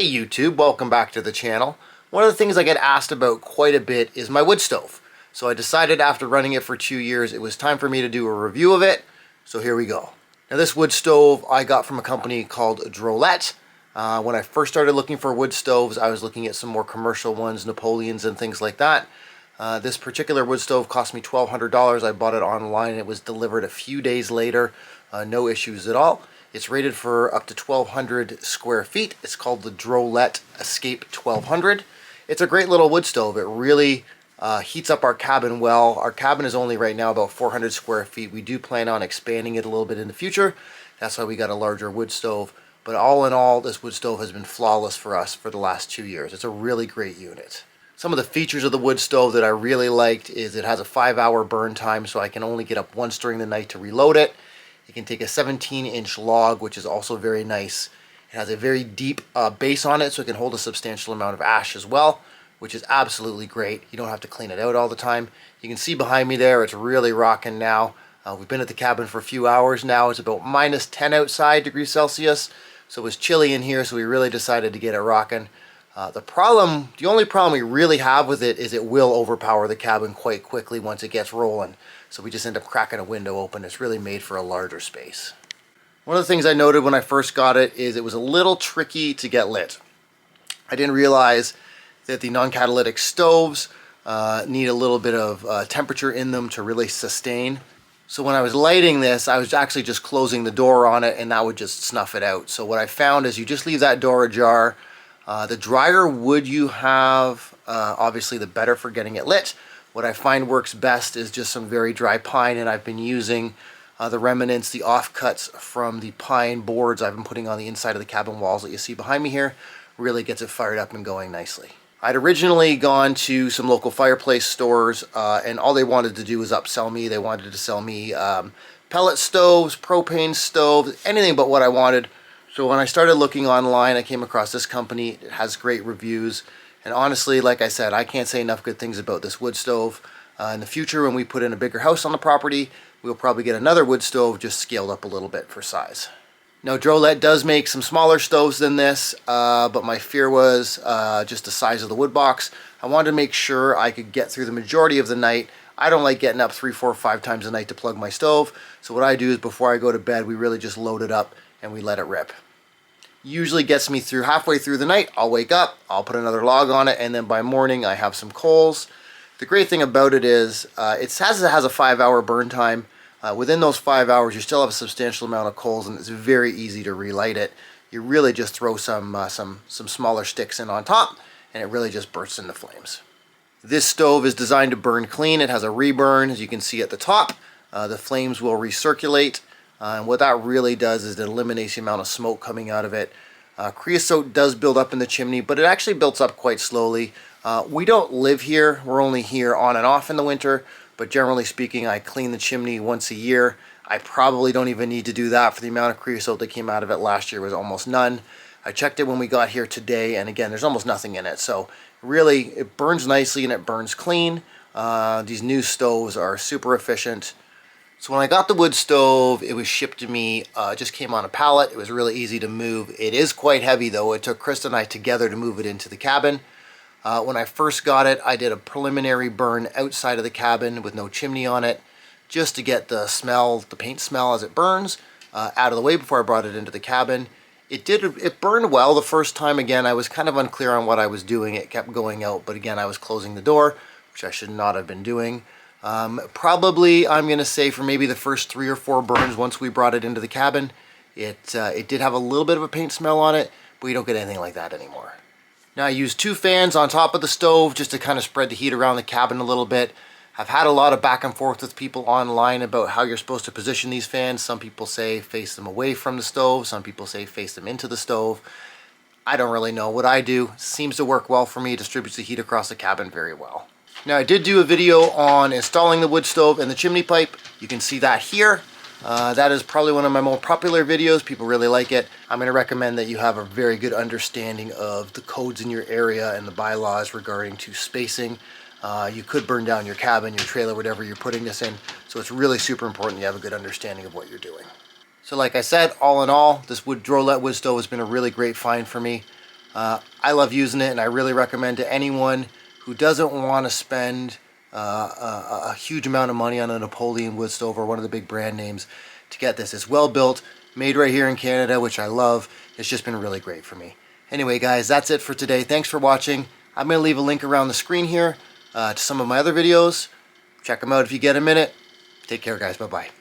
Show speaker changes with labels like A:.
A: Hey YouTube, welcome back to the channel. One of the things I get asked about quite a bit is my wood stove. So I decided after running it for 2 years it was time for me to do a review of it. So here we go. Now this wood stove I got from a company called Drolet. When I first started looking for wood stoves, I was looking at some more commercial ones, Napoleons and things like that. This particular wood stove cost me $1,200. I bought it online. It was delivered a few days later. No issues at all. It's rated for up to 1,200 square feet. It's called the Drolet Escape 1200. It's a great little wood stove. It really heats up our cabin well. Our cabin is only right now about 400 square feet. We do plan on expanding it a little bit in the future. That's why we got a larger wood stove. But all in all, this wood stove has been flawless for us for the last 2 years. It's a really great unit. Some of the features of the wood stove that I really liked is it has a 5-hour burn time, so I can only get up once during the night to reload it. It can take a 17-inch log, which is also very nice. It has a very deep base on it, so it can hold a substantial amount of ash as well, which is absolutely great. You don't have to clean it out all the time. You can see behind me there, it's really rocking now. We've been at the cabin for a few hours now. It's about -10 outside degrees Celsius, so it was chilly in here, so we really decided to get it rocking. The only problem we really have with it is it will overpower the cabin quite quickly once it gets rolling. So we just end up cracking a window open. It's really made for a larger space. One of the things I noted when I first got it is it was a little tricky to get lit. I didn't realize that the non-catalytic stoves need a little bit of temperature in them to really sustain. So when I was lighting this, I was actually just closing the door on it and that would just snuff it out. So what I found is you just leave that door ajar. The drier wood you have, obviously the better for getting it lit. What I find works best is just some very dry pine, and I've been using the remnants, the offcuts from the pine boards I've been putting on the inside of the cabin walls that you see behind me here. Really gets it fired up and going nicely. I'd originally gone to some local fireplace stores and all they wanted to do was upsell me. They wanted to sell me pellet stoves, propane stoves, anything but what I wanted. So when I started looking online, I came across this company. It has great reviews. And honestly, like I said, I can't say enough good things about this wood stove. In the future, when we put in a bigger house on the property, we'll probably get another wood stove just scaled up a little bit for size. Now, Drolet does make some smaller stoves than this, but my fear was just the size of the wood box. I wanted to make sure I could get through the majority of the night. I don't like getting up 3, 4, 5 times a night to plug my stove. So what I do is before I go to bed, we really just load it up and we let it rip. Usually gets me through halfway through the night. I'll wake up, I'll put another log on it, and then by morning I have some coals. The great thing about it is it has a 5-hour burn time. Within those 5 hours you still have a substantial amount of coals and it's very easy to relight it. You really just throw some smaller sticks in on top and it really just bursts into flames. This stove is designed to burn clean. It has a reburn, as you can see at the top. The flames will recirculate. And what that really does is it eliminates the amount of smoke coming out of it. Creosote does build up in the chimney, but it actually builds up quite slowly. We don't live here. We're only here on and off in the winter, but generally speaking, I clean the chimney once a year. I probably don't even need to do that for the amount of creosote that came out of it last year was almost none. I checked it when we got here today, and again, there's almost nothing in it. So really, it burns nicely and it burns clean. These new stoves are super efficient. So when I got the wood stove, it was shipped to me, it just came on a pallet. It was really easy to move. It is quite heavy though. It took Krista and I together to move it into the cabin. When I first got it, I did a preliminary burn outside of the cabin with no chimney on it, just to get the smell, the paint smell as it burns, out of the way before I brought it into the cabin. It burned well the first time. Again, I was kind of unclear on what I was doing. It kept going out, but again, I was closing the door, which I should not have been doing. Probably I'm going to say for maybe the first 3 or 4 burns once we brought it into the cabin, it did have a little bit of a paint smell on it, but we don't get anything like that anymore. Now I use 2 fans on top of the stove just to kind of spread the heat around the cabin a little bit. I've had a lot of back and forth with people online about how you're supposed to position these fans. Some people say face them away from the stove. Some people say face them into the stove. I don't really know. What I do seems to work well for me. It distributes the heat across the cabin very well. Now I did do a video on installing the wood stove and the chimney pipe. You can see that here. That is probably one of my more popular videos. People really like it. I'm going to recommend that you have a very good understanding of the codes in your area and the bylaws regarding to spacing. You could burn down your cabin, your trailer, whatever you're putting this in. So it's really super important you have a good understanding of what you're doing. So like I said, all in all, this Drolet wood stove has been a really great find for me. I love using it, and I really recommend to anyone who doesn't want to spend a huge amount of money on a Napoleon wood stove or one of the big brand names to get this. It's well built, made right here in Canada, which I love. It's just been really great for me. Anyway, guys, that's it for today. Thanks for watching. I'm going to leave a link around the screen here to some of my other videos. Check them out if you get a minute. Take care, guys. Bye-bye.